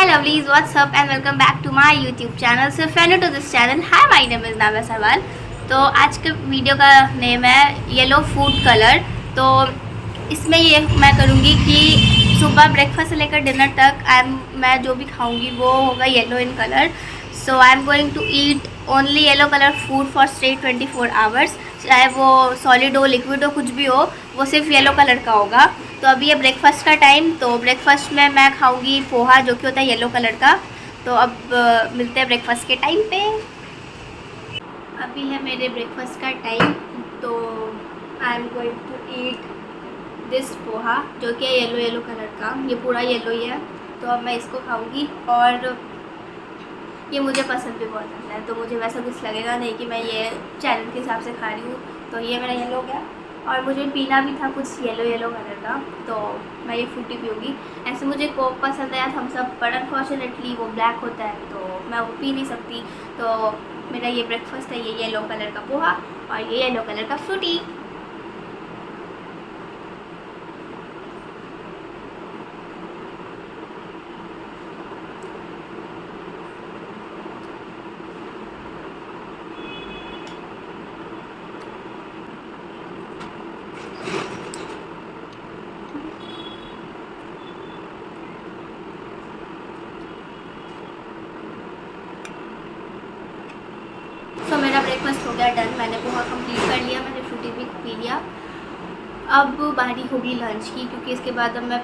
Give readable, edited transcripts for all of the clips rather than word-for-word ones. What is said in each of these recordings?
Hi lovelies, what's up and welcome back to my YouTube channel. So if you're new to this channel, hi, my name is Navya Sarwal. तो आज के video का name है yellow food colour. तो इसमें ये मैं करूँगी कि सुबह ब्रेकफास्ट से लेकर डिनर तक मैं जो भी खाऊँगी वो होगा yellow in colour. So I am going to eat only yellow colour food for straight 24 hours, चाहे वो सॉलिड हो लिक्विड हो कुछ भी हो, वो सिर्फ येलो कलर का होगा। तो अभी है ब्रेकफास्ट का टाइम, तो ब्रेकफास्ट में मैं खाऊंगी पोहा जो कि होता है येलो कलर का। तो अब मिलते हैं ब्रेकफास्ट के टाइम पे। अभी है मेरे ब्रेकफास्ट का टाइम, तो I am going to eat this poha जो कि है येलो येलो कलर का। ये पूरा येलो ही है, तो अब मैं इसको खाऊंगी और ये मुझे पसंद भी बहुत आता है, तो मुझे वैसा कुछ लगेगा नहीं कि मैं ये चैनल के हिसाब से खा रही हूँ। तो ये मेरा येलो हो गया और मुझे पीना भी था कुछ येलो येलो कलर का, तो मैं ये फ्रूटी पीऊँगी। ऐसे मुझे कोक पसंद है या थम्स अप, बट अनफॉर्चुनेटली वो ब्लैक होता है तो मैं वो पी नहीं सकती। तो मेरा ये ब्रेकफास्ट है, ये येलो कलर का पोहा और ये येलो कलर का फ्रूटी। तो मेरा ब्रेकफास्ट हो गया डन, मैंने पोहा कंप्लीट कर लिया, मैंने फ्रूटी भी पी लिया। अब बारी होगी लंच की, क्योंकि इसके बाद अब मैं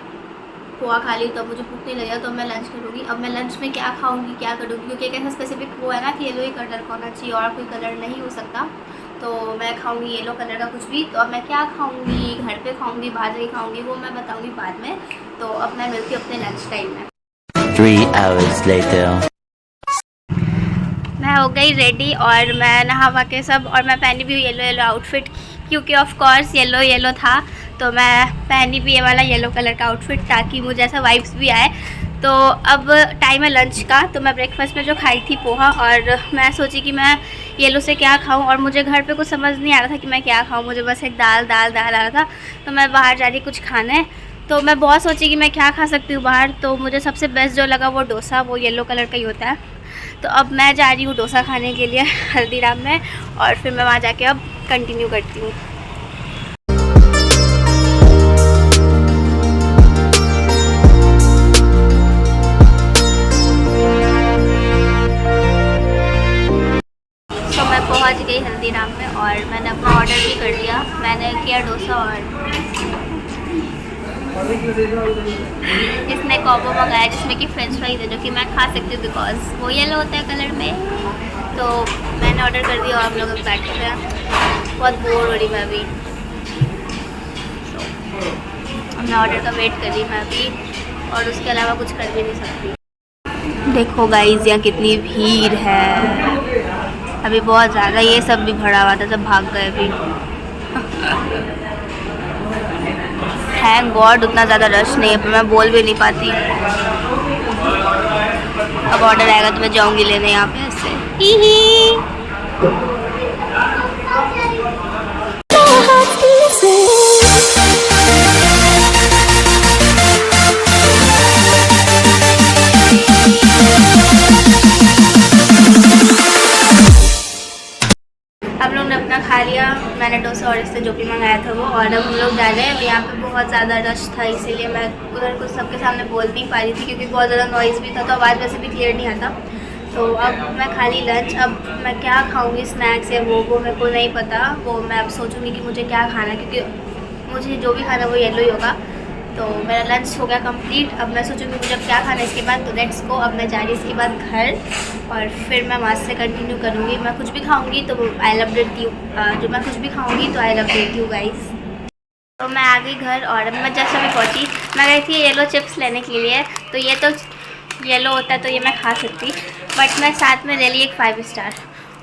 पोहा खा ली तो अब मुझे भूख नहीं लगेगा, तो मैं लंच करूँगी। अब मैं लंच में क्या खाऊंगी क्या करूँगी, क्योंकि एक ऐसा स्पेसिफिक वो है ना कि येलो ही कलर का होना चाहिए और कोई कलर नहीं हो सकता। तो मैं खाऊंगी येलो कलर का कुछ भी। तो अब मैं क्या खाऊंगी, घर पे खाऊंगी बाहर जाके खाऊंगी, वो मैं बताऊँगी बाद में। तो अब मैं मिलती हूँ अपने लंच टाइम में। 3 hours later. मैं हो गई रेडी और मैं नहा के सब, और मैं पहनी भी येलो येलो आउटफिट, क्योंकि ऑफ कोर्स येलो येलो था तो मैं पहनी भी ये वाला येलो कलर का आउटफिट ताकि मुझे ऐसा वाइब्स भी आए। तो अब टाइम है लंच का, तो मैं ब्रेकफास्ट में जो खाई थी पोहा, और मैं सोची कि मैं येलो से क्या खाऊं, और मुझे घर पे कुछ समझ नहीं आ रहा था कि मैं क्या खाऊं, मुझे बस एक दाल दाल दाल आ रहा था। तो मैं बाहर जा रही कुछ खाने, तो मैं बहुत सोची कि मैं क्या खा सकती हूँ बाहर। तो मुझे सबसे बेस्ट जो लगा वो डोसा, वो येलो कलर का ही होता है। तो अब मैं जा रही हूँ डोसा खाने के लिए हल्दीराम में, और फिर मैं वहाँ जाके अब कंटिन्यू करती हूँ। तो मैं पहुँच गई हल्दीराम में और मैंने अपना ऑर्डर भी कर दिया। मैंने किया डोसा और इसने कॉबो मंगाया जिसमें कि फ्रेंच फ्राइज है, जो कि मैं खा सकती हूँ बिकॉज वो येलो होता है कलर में। तो मैंने ऑर्डर कर दिया और हम लोग बैठे हुए हैं। बहुत बोर हो रही मैं अभी, तो मैं ऑर्डर का वेट कर रही मैं अभी, और उसके अलावा कुछ कर भी नहीं सकती। देखो गाइस यहाँ कितनी भीड़ है अभी, बहुत ज़्यादा। ये सब भी भरा हुआ था, सब भाग गए अभी। थैंक गॉड उतना ज़्यादा रश नहीं है, पर मैं बोल भी नहीं पाती। अब ऑर्डर आएगा तो मैं जाऊंगी लेने यहाँ पे ऐसे ही। हम लोग ने अपना खा लिया, मैंने डोसा और इससे जो भी मंगाया था वो, और अब हम लोग जा रहे हैं। यहाँ पे बहुत ज़्यादा रश था, इसीलिए मैं उधर कुछ सबके सामने बोल नहीं पा रही थी, क्योंकि बहुत ज़्यादा नॉइज़ भी था, तो आवाज़ वैसे भी क्लियर नहीं आता। तो अब मैं खा ली लंच। अब मैं क्या खाऊंगी स्नैक्स या वो मेरे को नहीं पता, वो मैं अब सोचूंगी कि मुझे क्या खाना, क्योंकि मुझे जो भी खाना वो येलो ही होगा। तो मेरा लंच हो गया कंप्लीट। अब मैं सोचूंगी मुझे क्या खाना है इसके बाद। तो लेट्स गो, अब मैं जा रही इसके बाद घर, और फिर मैं वहाँ से कंटिन्यू करूँगी। मैं कुछ भी खाऊँगी तो आई अपडेट यू, जो मैं कुछ भी खाऊँगी तो आई अपडेट यू गाइस। तो मैं आ गई घर और मैं जैसे भी पहुँची, मैं गई थी येलो चिप्स लेने के लिए। तो ये तो येलो होता है तो ये मैं खा सकती, बट मैं साथ में ले ली एक 5 स्टार।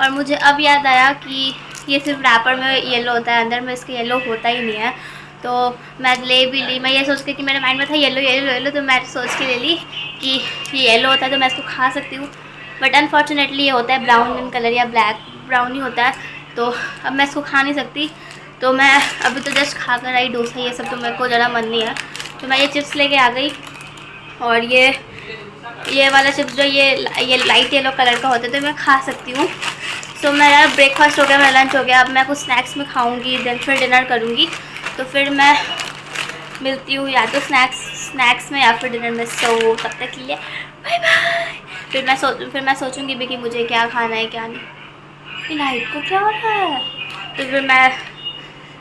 और मुझे अब याद आया कि ये सिर्फ रैपर में येलो होता है, अंदर में इसके येलो होता ही नहीं है। तो मैं ले भी ली, मैं ये सोच के कि मेरे माइंड में था येलो येलो येलो, तो मैं सोच के ले ली कि ये येलो होता है तो मैं इसको खा सकती हूँ। बट अनफॉर्चुनेटली ये होता है ब्राउन इन कलर या ब्लैक ब्राउन ही होता है, तो अब मैं इसको खा नहीं सकती। तो मैं अभी तो जस्ट खा कर आई डोसा, ये सब तो मेरे को ज़रा मन नहीं है। तो मैं ये चिप्स लेके आ गई, और ये ये वाला चिप्स जो ये लाइट येलो कलर का होता है, तो मैं खा सकती हूँ। सो मेरा ब्रेकफास्ट हो गया, मेरा लंच हो गया। अब मैं कुछ स्नैक्स में खाऊंगी, देन फिर डिनर करूँगी। तो फिर मैं मिलती हूँ या तो स्नैक्स में या फिर डिनर में। सो तब तक के लिए बाय बाय। फिर मैं सोचूंगी भी कि मुझे क्या खाना है क्या नहीं। लाइट को क्या हो रहा है? तो फिर मैं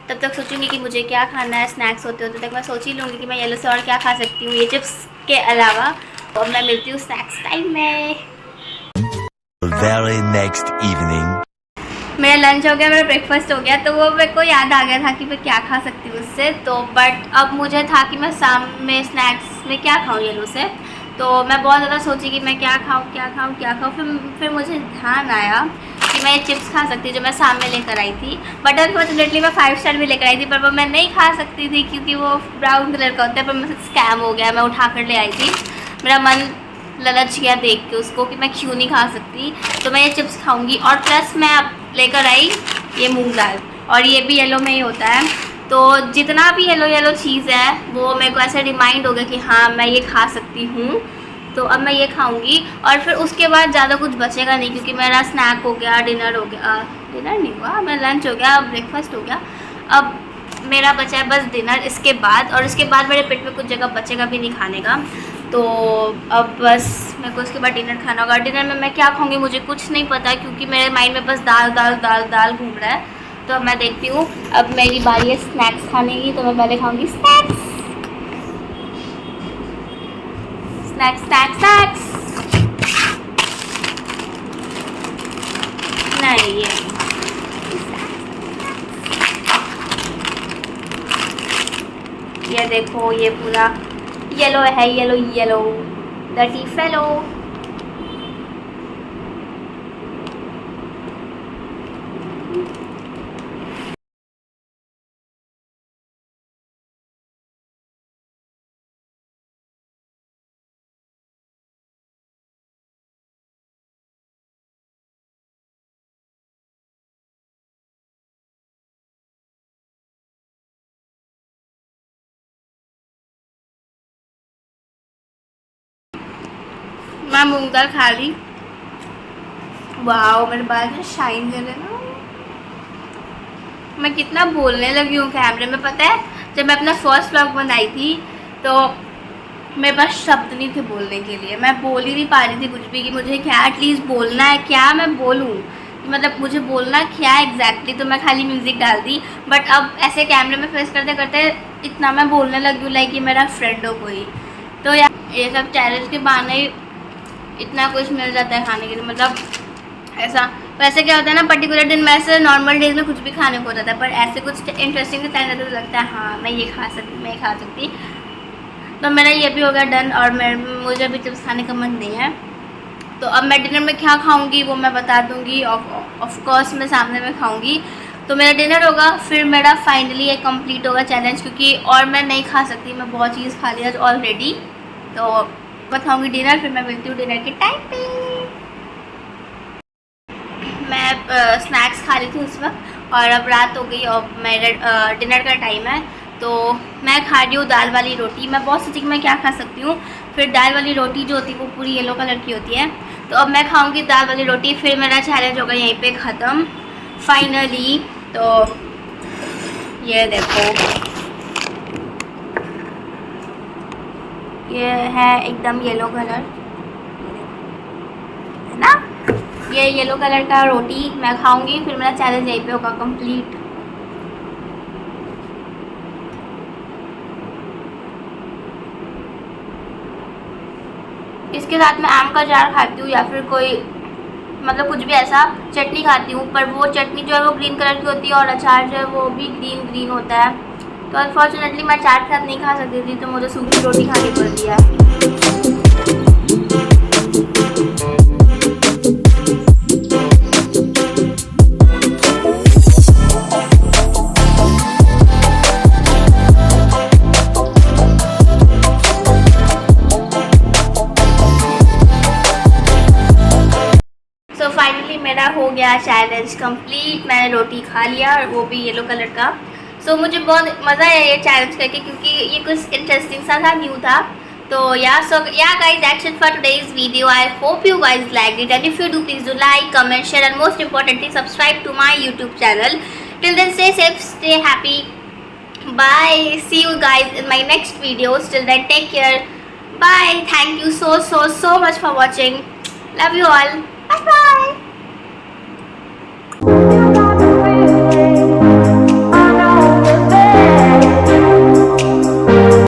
तब तक सोचूंगी कि मुझे क्या खाना है। स्नैक्स होते होते तक मैं सोच ही लूँगी कि मैं येलो से और क्या खा सकती हूँ ये चिप्स के अलावा। तो अब मैं मिलती हूँ स्नैक्स टाइम में। Very next evening. मेरा लंच हो गया, मेरा ब्रेकफास्ट हो गया, तो वो मेरे को याद आ गया था कि मैं क्या खा सकती हूँ उससे। तो बट अब मुझे था कि मैं शाम में स्नैक्स में क्या खाऊँ येलो से। तो मैं बहुत ज़्यादा सोची कि मैं क्या खाऊँ। फिर मुझे ध्यान आया कि मैं ये चिप्स खा सकती हूँ जो मैं शाम में लेकर आई थी। बट अनफॉर्चुनेटली मैं 5 स्टार भी लेकर आई थी, पर वो मैं नहीं खा सकती थी क्योंकि वो ब्राउन कलर का होता है। पर मुझसे स्कैम हो गया, मैं उठा कर ले आई थी। मेरा मन ललच गया देख के उसको कि मैं क्यों नहीं खा सकती। तो मैं ये चिप्स खाऊंगी। और प्लस मैं अब लेकर आई ये मूंग दाल, और ये भी येलो में ही होता है। तो जितना भी येलो चीज़ है वो मेरे को ऐसे रिमाइंड हो गया कि हाँ मैं ये खा सकती हूँ। तो अब मैं ये खाऊंगी और फिर उसके बाद ज़्यादा कुछ बचेगा नहीं, क्योंकि मेरा स्नैक हो गया, डिनर हो गया, डिनर नहीं हुआ, मेरा लंच हो गया, ब्रेकफास्ट हो गया। अब मेरा बचा है बस डिनर इसके बाद, और इसके बाद मेरे पेट में कुछ जगह बचेगा भी नहीं खाने का। तो अब बस मेरे को उसके बाद डिनर खाना होगा। डिनर में मैं क्या खाऊंगी मुझे कुछ नहीं पता, क्योंकि मेरे माइंड में बस दाल दाल दाल दाल घूम रहा है। तो अब मैं देखती हूँ, अब मेरी बारी है स्नैक्स खाने की। तो मैं पहले खाऊंगी स्नैक्स स्नैक्स स्नैक्स स्नैक्स। नहीं ये देखो, ये पूरा येलो है, येलो डर्टी फेलो। मैं मूंग दाल खा ली। वाह, मेरे बाल में शाइन कर रहे ना। मैं कितना बोलने लगी हूँ कैमरे में, पता है? जब मैं अपना फर्स्ट व्लॉग बनाई थी तो मेरे पास शब्द नहीं थे बोलने के लिए। मैं बोल ही नहीं पा रही थी कुछ भी कि मुझे क्या एटलीस्ट बोलना है, क्या मैं बोलूँ, मतलब मुझे बोलना क्या एग्जैक्टली। तो मैं खाली म्यूज़िक डाल दी। बट अब ऐसे कैमरे में फेस करते करते इतना मैं बोलने लगी हूँ लाइक कि मेरा फ्रेंड हो कोई। तो यार ये सब चैलेंज के बहाने इतना कुछ मिल जाता है खाने के लिए, मतलब ऐसा। वैसे क्या होता है ना, पर्टिकुलर दिन में ऐसे नॉर्मल डेज में कुछ भी खाने को हो जाता है, पर ऐसे कुछ इंटरेस्टिंग के टाइम रहता है तो लगता है हाँ मैं ये खा सकती। तो मेरा ये भी हो गया डन, और मुझे भी चिप्स खाने का मन नहीं है। तो अब मैं डिनर में क्या खाऊंगी वो मैं बता दूंगी। ऑफ कोर्स मैं सामने में खाऊंगी। तो मेरा डिनर होगा, फिर मेरा फाइनली ये कंप्लीट होगा चैलेंज, क्योंकि और मैं नहीं खा सकती, मैं बहुत चीज़ खा लिया ऑलरेडी। तो मैं खाऊंगी डिनर, फिर मैं मिलती हूँ डिनर के टाइम पे। मैं स्नैक्स खा ली थी उस वक्त, और अब रात हो गई और मेरा डिनर का टाइम है। तो मैं खा रही हूँ दाल वाली रोटी। मैं बहुत सोची कि मैं क्या खा सकती हूँ। फिर दाल वाली रोटी जो होती है वो पूरी येलो कलर की होती है। तो अब मैं खाऊंगी दाल वाली रोटी, फिर मेरा चैलेंज होगा यहीं पे ख़त्म फाइनली। तो ये देखो, ये है एकदम येलो कलर, है ना? ये येलो कलर का रोटी मैं खाऊंगी, फिर मेरा चैलेंज यहीं पे होगा कंप्लीट। इसके साथ मैं आम का अचार खाती हूँ, या फिर कोई मतलब कुछ भी ऐसा चटनी खाती हूँ। पर वो चटनी जो है वो ग्रीन कलर की होती है, और अचार जो है वो भी ग्रीन होता है। तो अनफॉर्चुनेटली मैं अचार के साथ नहीं खा सकती थी, तो मुझे सूखी रोटी खानी पड़ती है। फाइनली मेरा हो गया चैलेंज कंप्लीट। मैंने रोटी खा लिया, और वो भी येलो कलर का। सो मुझे बहुत मज़ा आया ये चैलेंज करके, क्योंकि ये कुछ इंटरेस्टिंग सा था, न्यू था। So yeah guys, that's it for today's video. I hope you guys liked it, and if you do, please do like, comment, share, and most importantly subscribe to my YouTube channel. Till then, stay safe, stay happy. Bye. See you guys in my next videos. Till then, take care. Bye. Thank you so much for watching. Love you all. Bye bye.